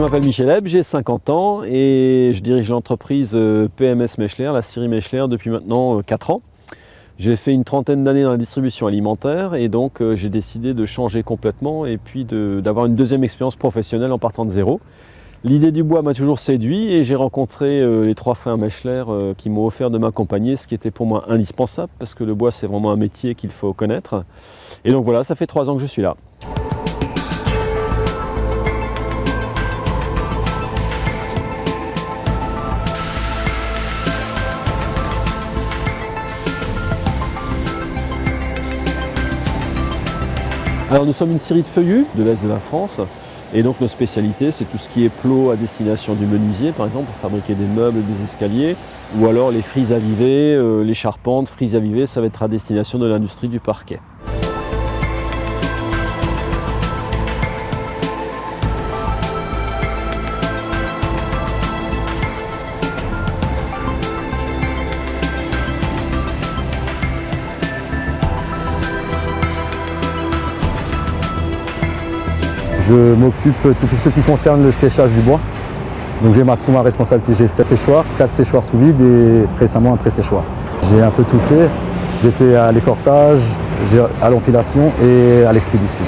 Je m'appelle Michel Hebb, j'ai 50 ans et je dirige l'entreprise PMS Mechler, la scierie Mechler, depuis maintenant 4 ans. J'ai fait une trentaine d'années dans la distribution alimentaire et donc j'ai décidé de changer complètement et puis d'avoir une deuxième expérience professionnelle en partant de zéro. L'idée du bois m'a toujours séduit et j'ai rencontré les 3 frères Mechler qui m'ont offert de m'accompagner, ce qui était pour moi indispensable parce que le bois c'est vraiment un métier qu'il faut connaître. Et donc voilà, ça fait 3 ans que je suis là. Alors nous sommes une scierie de feuillus de l'Est de la France et donc nos spécialités c'est tout ce qui est plot à destination du menuisier par exemple pour fabriquer des meubles, des escaliers ou alors les frises à viver, les charpentes, frises à viver ça va être à destination de l'industrie du parquet. Je m'occupe de tout ce qui concerne le séchage du bois. Donc j'ai sous ma responsabilité, j'ai 7 séchoirs, 4 séchoirs sous vide et récemment un pré-séchoir. J'ai un peu tout fait. J'étais à l'écorçage, à l'empilation et à l'expédition.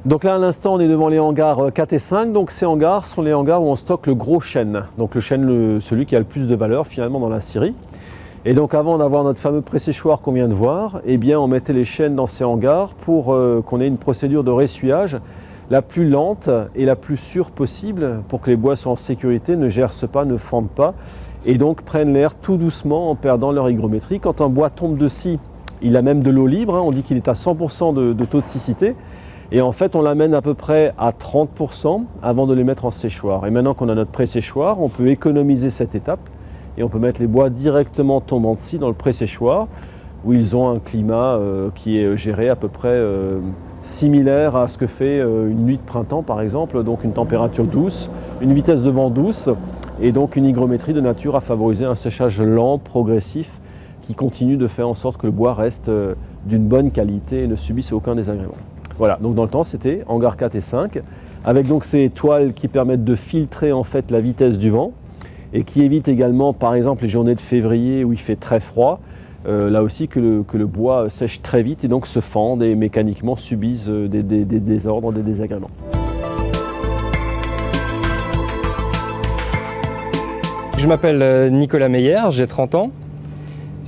Donc là à l'instant on est devant les hangars 4 et 5. Donc ces hangars sont les hangars où on stocke le gros chêne. Donc le chêne, celui qui a le plus de valeur finalement dans la scierie. Et donc avant d'avoir notre fameux pré-séchoir qu'on vient de voir, eh bien on mettait les chênes dans ces hangars pour qu'on ait une procédure de ressuyage la plus lente et la plus sûre possible pour que les bois soient en sécurité, ne gercent pas, ne fendent pas et donc prennent l'air tout doucement en perdant leur hygrométrie. Quand un bois tombe de scie, il a même de l'eau libre, on dit qu'il est à 100% de taux de siccité et en fait on l'amène à peu près à 30% avant de les mettre en séchoir. Et maintenant qu'on a notre pré-séchoir, on peut économiser cette étape et on peut mettre les bois directement tombant de scie dans le pré-séchoir où ils ont un climat qui est géré à peu près similaire à ce que fait une nuit de printemps par exemple, donc une température douce, une vitesse de vent douce et donc une hygrométrie de nature à favoriser un séchage lent, progressif qui continue de faire en sorte que le bois reste d'une bonne qualité et ne subisse aucun désagrément. Voilà, donc dans le temps c'était hangar 4 et 5 avec donc ces toiles qui permettent de filtrer en fait la vitesse du vent et qui évitent également par exemple les journées de février où il fait très froid. Là aussi que le bois sèche très vite et donc se fende et mécaniquement subissent des désordres, des désagréments. Je m'appelle Nicolas Meyer, j'ai 30 ans.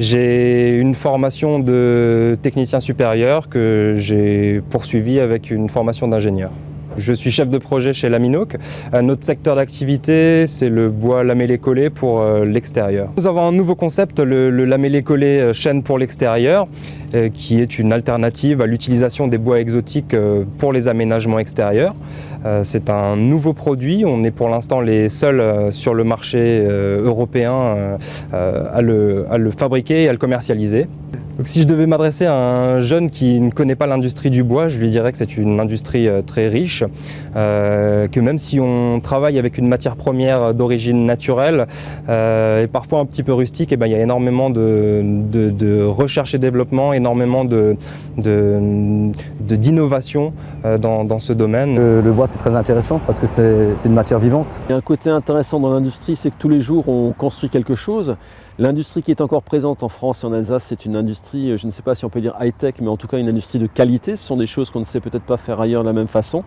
J'ai une formation de technicien supérieur que j'ai poursuivie avec une formation d'ingénieur. Je suis chef de projet chez Laminoc. Notre secteur d'activité, c'est le bois lamellé-collé pour l'extérieur. Nous avons un nouveau concept, le lamellé-collé chêne pour l'extérieur, qui est une alternative à l'utilisation des bois exotiques pour les aménagements extérieurs. C'est un nouveau produit, on est pour l'instant les seuls sur le marché européen à le fabriquer et à le commercialiser. Donc, si je devais m'adresser à un jeune qui ne connaît pas l'industrie du bois, je lui dirais que c'est une industrie très riche, que même si on travaille avec une matière première d'origine naturelle et parfois un petit peu rustique, il y a énormément de recherche et développement, énormément d'innovation dans ce domaine. Le bois c'est très intéressant parce que c'est une matière vivante. Il y a un côté intéressant dans l'industrie, c'est que tous les jours on construit quelque chose. L'industrie qui est encore présente en France et en Alsace, c'est une industrie, je ne sais pas si on peut dire high-tech, mais en tout cas une industrie de qualité. Ce sont des choses qu'on ne sait peut-être pas faire ailleurs de la même façon.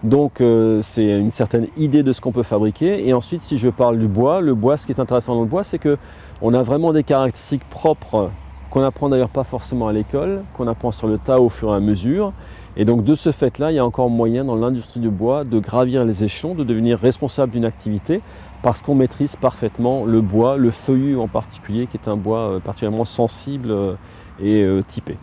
Donc c'est une certaine idée de ce qu'on peut fabriquer. Et ensuite, si je parle du bois, le bois, ce qui est intéressant dans le bois, c'est qu'on a vraiment des caractéristiques propres qu'on n'apprend d'ailleurs pas forcément à l'école, qu'on apprend sur le tas au fur et à mesure. Et donc de ce fait-là, il y a encore moyen dans l'industrie du bois de gravir les échelons, de devenir responsable d'une activité parce qu'on maîtrise parfaitement le bois, le feuillu en particulier, qui est un bois particulièrement sensible et typé.